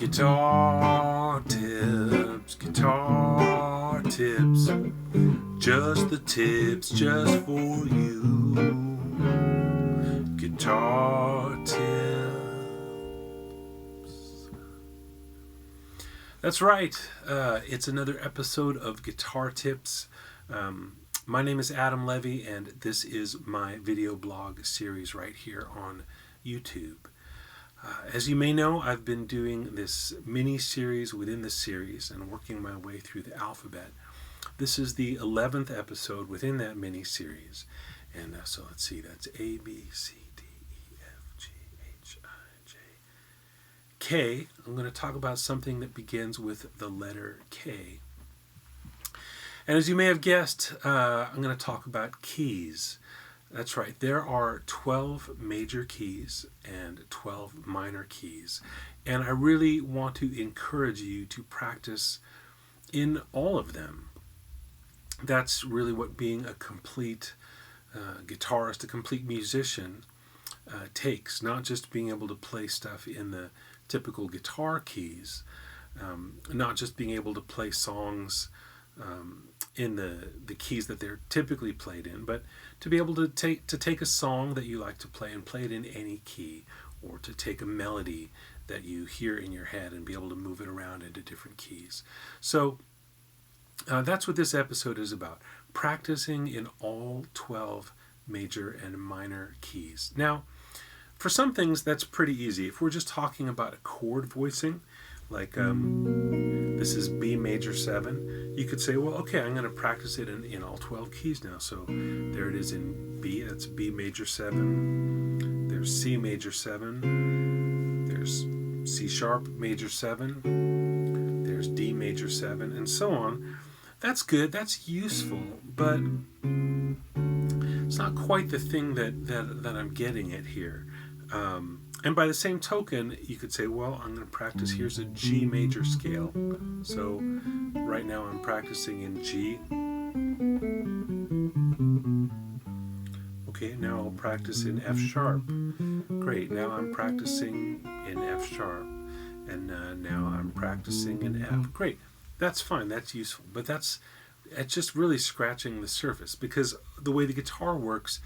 Guitar tips, just the tips just for you. Guitar tips. That's right, it's another episode of Guitar Tips. My name is Adam Levy, and this is my video blog series right here on YouTube. As you may know, I've been doing this mini-series within the series and working my way through the alphabet. This is the 11th episode within that mini-series. And so let's see, that's A, B, C, D, E, F, G, H, I, J, K. I'm going to talk about something that begins with the letter K. And as you may have guessed, I'm going to talk about keys. That's right, there are 12 major keys and 12 minor keys. And I really want to encourage you to practice in all of them. That's really what being a complete guitarist, a complete musician takes. Not just being able to play stuff in the typical guitar keys, not just being able to play songs in the keys that they're typically played in, but to be able to take a song that you like to play and play it in any key, or to take a melody that you hear in your head and be able to move it around into different keys. So that's what this episode is about, practicing in all 12 major and minor keys. Now, for some things that's pretty easy. If we're just talking about a chord voicing, like this is B major 7, you could say, well, okay, I'm going to practice it in all 12 keys now. So there it is in B, that's B major 7, there's C major 7, there's C sharp major 7, there's D major 7, and so on. That's good, that's useful, but it's not quite the thing that I'm getting at here. And by the same token, you could say, well, I'm going to practice, here's a G major scale. So right now I'm practicing in G. Okay, now I'll practice in F sharp. Great, now I'm practicing in F sharp. And now I'm practicing in F. Great, that's fine, that's useful. But it's just really scratching the surface, because the way the guitar works,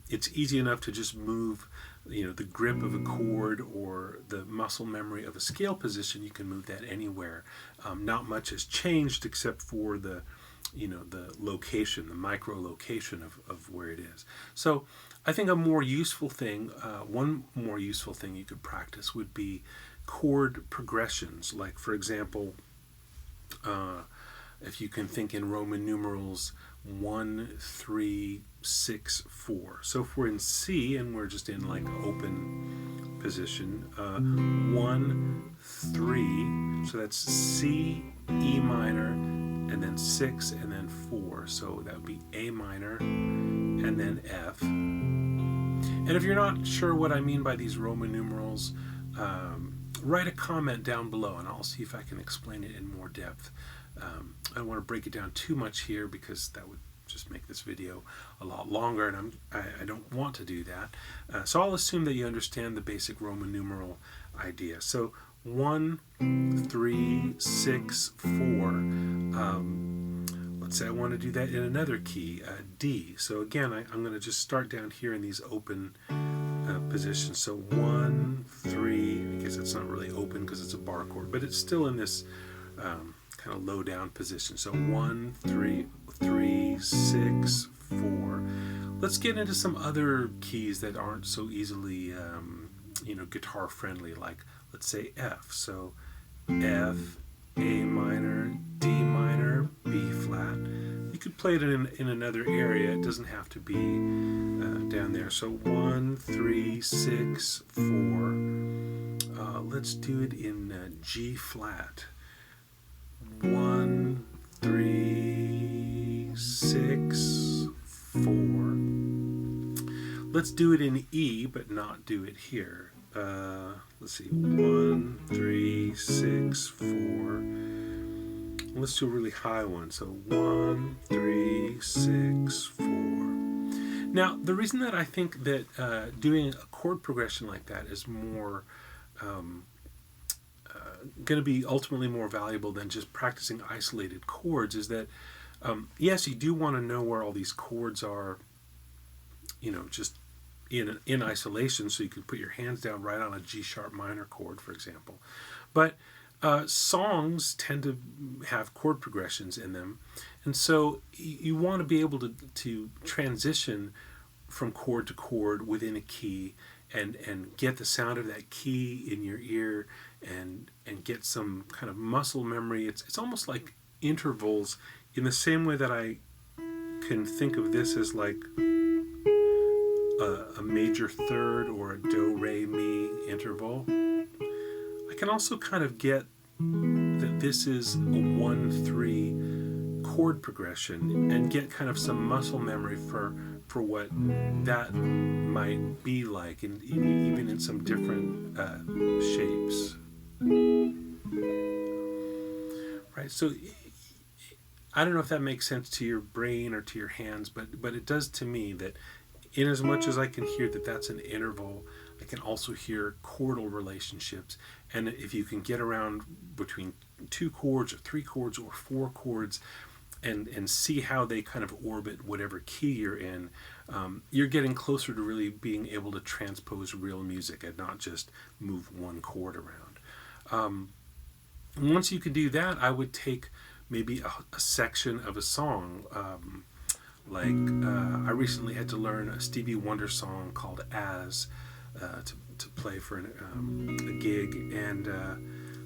it's easy enough to just move the grip of a chord or the muscle memory of a scale position. You can move that anywhere. Not much has changed except for the location, the micro location of where it is. So I think a more useful thing, one more useful thing you could practice would be chord progressions. Like, for example, if you can think in Roman numerals 1, 3, 6, 4. So if we're in C and we're just in like open position, 1, 3, so that's C, E minor, and then 6, and then 4. So that would be A minor, and then F. And if you're not sure what I mean by these Roman numerals, write a comment down below and I'll see if I can explain it in more depth. I don't want to break it down too much here because that would just make this video a lot longer, and I don't want to do that. So I'll assume that you understand the basic Roman numeral idea. So 1, 3, 6, 4. Let's say I want to do that in another key, D. So again, I'm going to just start down here in these open positions. So 1, 3. I guess it's not really open because it's a bar chord, but it's still in this kind of low down position. So 1, 3, 3, 6, 4. Let's get into some other keys that aren't so easily guitar friendly, like let's say F. So F, A minor, D minor, B flat. You could play it in another area. It doesn't have to be down there. So 1, 3, 6, 4. Let's do it in G flat. 1, 3, 6, 4. Let's do it in E, but not do it here. Let's see, 1, 3, 6, 4. Let's do a really high one. So 1, 3, 6, 4. Now, the reason that I think that doing a chord progression like that is more going to be ultimately more valuable than just practicing isolated chords is that, yes, you do want to know where all these chords are, just in isolation, so you can put your hands down right on a G sharp minor chord, for example. But songs tend to have chord progressions in them, and so you want to be able to transition from chord to chord within a key and get the sound of that key in your ear and get some kind of muscle memory. It's almost like intervals, in the same way that I can think of this as like a major third or a do re mi interval. I can also kind of get that this is a 1-3 chord progression and get kind of some muscle memory for what that might be like, and even in some different shapes. Right, so I don't know if that makes sense to your brain or to your hands, but it does to me, that in as much as I can hear that that's an interval, I can also hear chordal relationships. And if you can get around between 2 chords or 3 chords or 4 chords and see how they kind of orbit whatever key you're in, you're getting closer to really being able to transpose real music and not just move one chord around. Once you can do that, I would take maybe a section of a song. I recently had to learn a Stevie Wonder song called As to play for a gig, and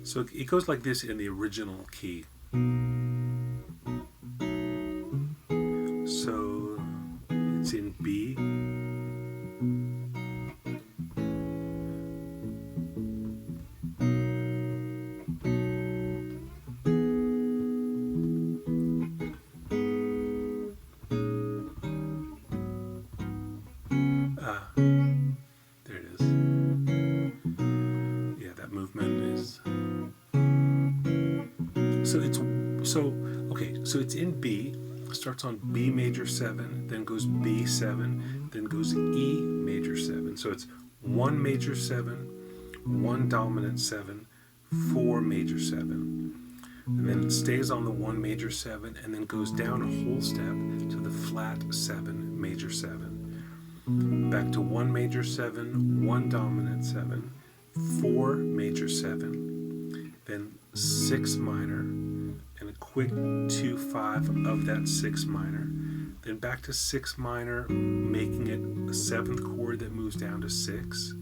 so it goes like this in the original key. So it's in B. There it is. Yeah, that movement is. So it's in B. Starts on B major 7, then goes B7, then goes E major 7. So it's 1 major 7, 1 dominant 7, 4 major 7. And then it stays on the 1 major 7 and then goes down a whole step to the flat 7 major 7. Back to 1 major 7, 1 dominant 7, 4 major 7, then 6 minor, and a quick 2-5 of that 6 minor. Then back to 6 minor, making it a 7th chord that moves down to 6.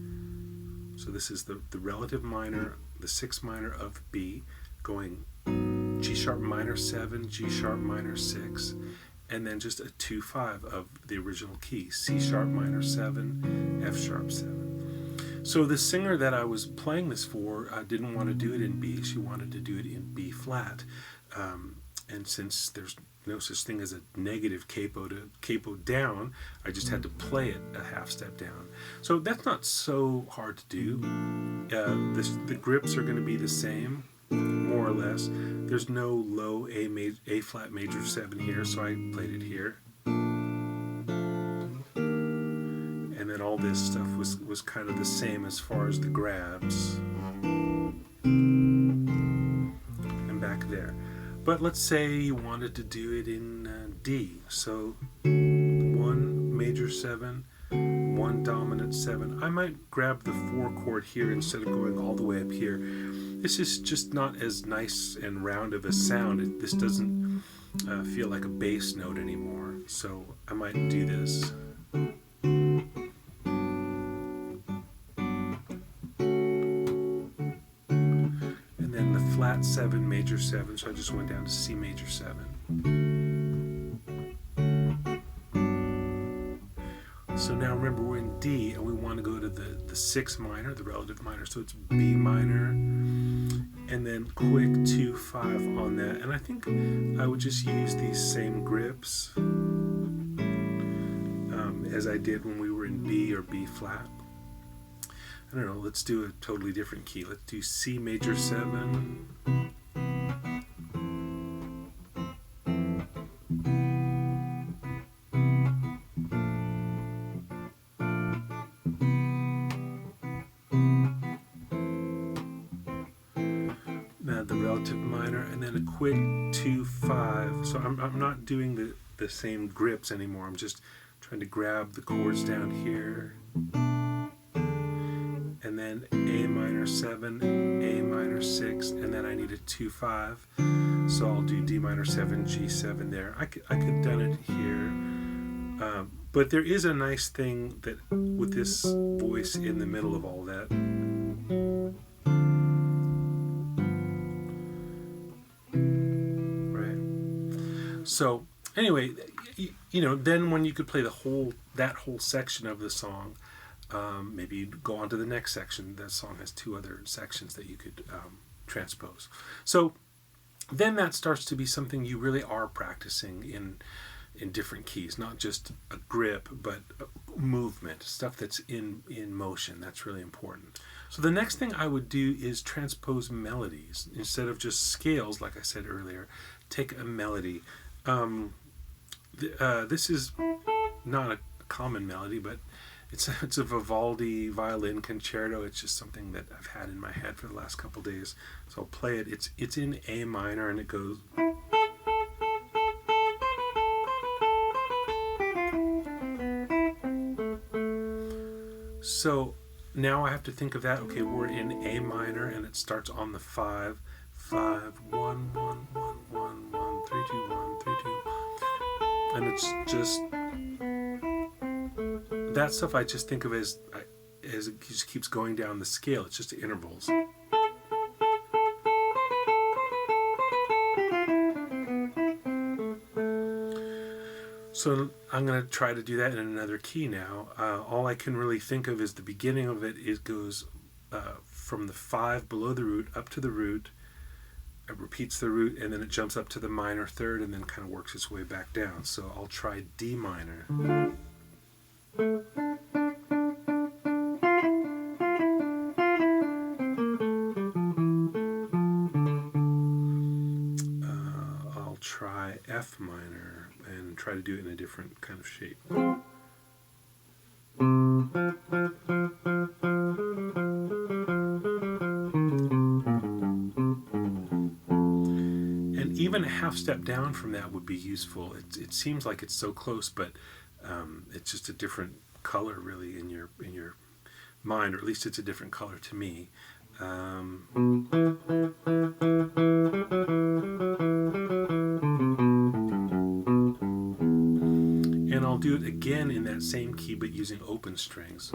So this is the relative minor, the 6 minor of B, going G sharp minor 7, G sharp minor 6, and then just a 2-5 of the original key, C sharp minor 7, F sharp 7. So the singer that I was playing this for didn't want to do it in B. She wanted to do it in B flat. And since there's no such thing as a negative capo to capo down, I just had to play it a half step down. So that's not so hard to do. The grips are going to be the same, more or less. There's no low A flat major 7 here, so I played it here. And then all this stuff was kind of the same as far as the grabs. And back there. But let's say you wanted to do it in D. So 1 major 7, 1 dominant 7. I might grab the 4 chord here instead of going all the way up here. This is just not as nice and round of a sound. This doesn't feel like a bass note anymore. So I might do this. And then the flat 7, major 7, so I just went down to C major 7. So now remember, we're in D and we want to go to the 6 minor, the relative minor. So it's B minor, and then quick 2-5 on that. And I think I would just use these same grips as I did when we were in B or B flat. I don't know, let's do a totally different key. Let's do C major 7. the relative minor, and then a quick 2-5. So I'm not doing the same grips anymore. I'm just trying to grab the chords down here, and then A minor 7, A minor 6, and then I need a 2-5. So I'll do D minor 7, G7 there. I could have done it here, but there is a nice thing that with this voice in the middle of all that. Right. So anyway, then when you could play that whole section of the song, maybe you'd go on to the next section. That song has 2 other sections that you could transpose. So then that starts to be something you really are practicing in different keys, not just a grip, but movement, stuff that's in motion. That's really important. So the next thing I would do is transpose melodies. Instead of just scales, like I said earlier, take a melody. This is not a common melody, but it's a Vivaldi violin concerto. It's just something that I've had in my head for the last couple days. So I'll play it. It's in A minor, and it goes. So now I have to think of that. Okay, we're in A minor, and it starts on the 5, 5, 1, 1, 1, 1, 1, 3, 2, 1, 3, 2, and it's just. That stuff I just think of as it just keeps going down the scale. It's just intervals. So I'm going to try to do that in another key now. All I can really think of is the beginning of it. It goes from the 5 below the root up to the root. It repeats the root, and then it jumps up to the minor 3rd, and then kind of works its way back down. So I'll try D minor. I'll try F minor and try to do it in a different kind of shape. And even a half step down from that would be useful. It seems like it's so close, but it's just a different color really in your mind, or at least it's a different color to me. And I'll do it again in that same key, but using open strings.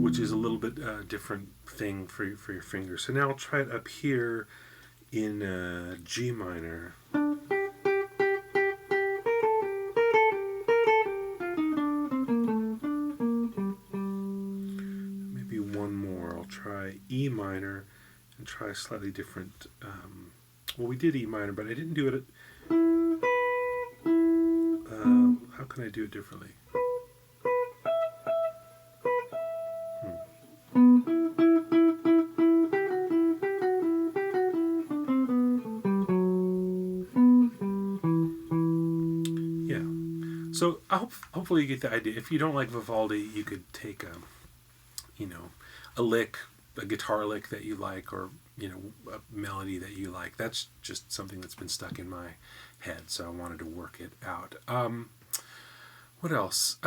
Which is a little bit different thing for your fingers. So now I'll try it up here in G minor. Maybe one more. I'll try E minor and try a slightly different. Well, we did E minor, but I didn't do it. How can I do it differently? So hopefully you get the idea. If you don't like Vivaldi, you could take a lick, a guitar lick that you like, or a melody that you like. That's just something that's been stuck in my head, so I wanted to work it out. What else?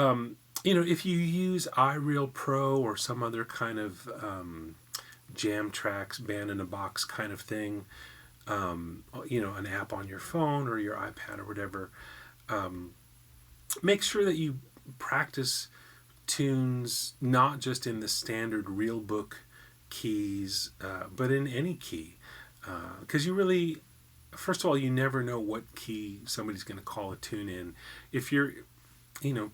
If you use iReal Pro or some other kind of jam tracks, band in a box kind of thing, an app on your phone or your iPad or whatever. Make sure that you practice tunes not just in the standard real book keys, but in any key. Because you really, first of all, you never know what key somebody's going to call a tune in. If you're,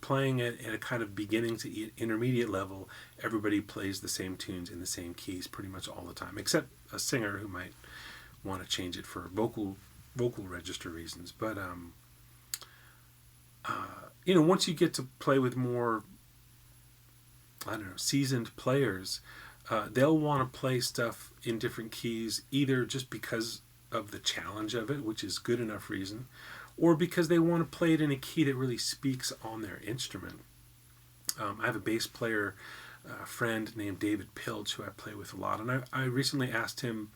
playing it at a kind of beginning to intermediate level, everybody plays the same tunes in the same keys pretty much all the time, except a singer who might want to change it for vocal register reasons. But once you get to play with more, seasoned players, they'll want to play stuff in different keys, either just because of the challenge of it, which is good enough reason, or because they want to play it in a key that really speaks on their instrument. I have a bass player friend named David Pilch who I play with a lot, and I recently asked him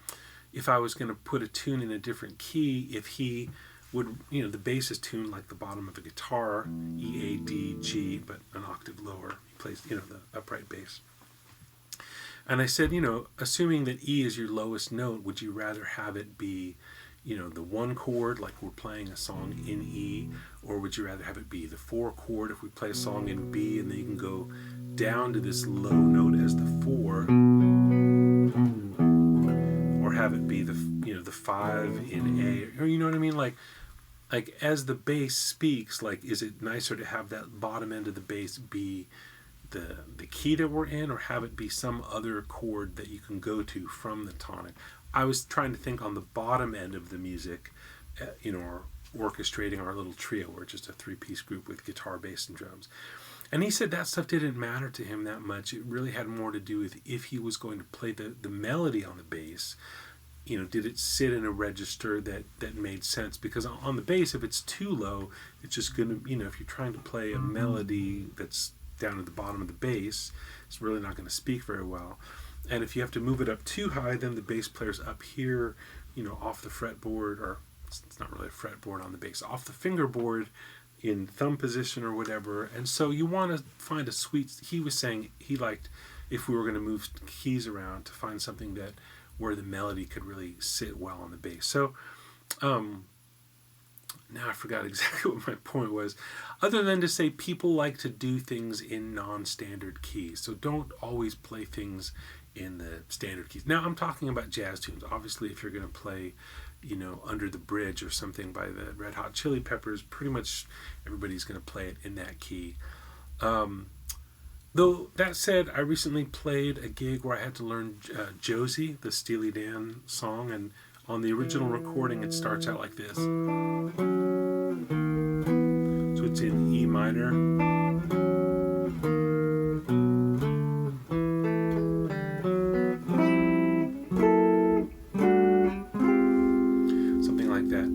if I was going to put a tune in a different key, if he would, the bass is tuned like the bottom of a guitar, E, A, D, G, but an octave lower. He plays, the upright bass. And I said, assuming that E is your lowest note, would you rather have it be, the one chord, like we're playing a song in E, or would you rather have it be the 4 chord if we play a song in B, and then you can go down to this low note as the 4, or have it be the 5 in A, or you know what I mean? Like as the bass speaks, like, is it nicer to have that bottom end of the bass be the key that we're in, or have it be some other chord that you can go to from the tonic? I was trying to think on the bottom end of the music, or orchestrating our little trio. We're just a 3-piece group with guitar, bass, and drums. And he said that stuff didn't matter to him that much. It really had more to do with if he was going to play the melody on the bass, did it sit in a register that made sense? Because on the bass, if it's too low, it's just going to, if you're trying to play a melody that's down at the bottom of the bass, it's really not going to speak very well. And if you have to move it up too high, then the bass player's up here, off the fretboard, or it's not really a fretboard on the bass, off the fingerboard in thumb position or whatever. And so you want to find a sweet, he was saying he liked, if we were going to move keys around, to find something that where the melody could really sit well on the bass. So now I forgot exactly what my point was, other than to say people like to do things in non-standard keys. So don't always play things in the standard keys. Now I'm talking about jazz tunes. Obviously, if you're going to play, Under the Bridge or something by the Red Hot Chili Peppers, pretty much everybody's going to play it in that key. Though that said, I recently played a gig where I had to learn Josie, the Steely Dan song, and on the original recording it starts out like this. So it's in E minor. Something like that.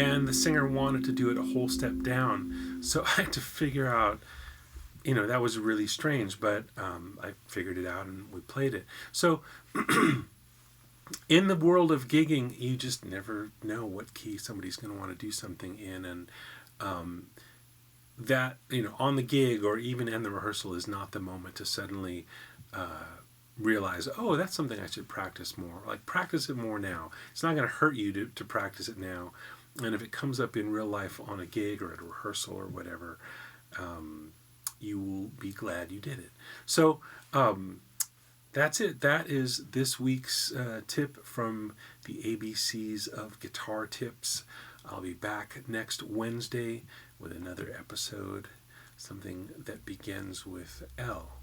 And the singer wanted to do it a whole step down, so I had to figure out, that was really strange, but I figured it out and we played it. So in the world of gigging, you just never know what key somebody's going to want to do something in, and that, on the gig or even in the rehearsal is not the moment to suddenly realize, oh, that's something I should practice more. Like, practice it more now. It's not going to hurt you to practice it now. And if it comes up in real life on a gig or at a rehearsal or whatever, you will be glad you did it. So that's it. That is this week's tip from the ABCs of Guitar Tips. I'll be back next Wednesday with another episode, something that begins with L.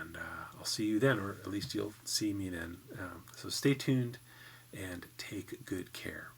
And I'll see you then, or at least you'll see me then. So stay tuned and take good care.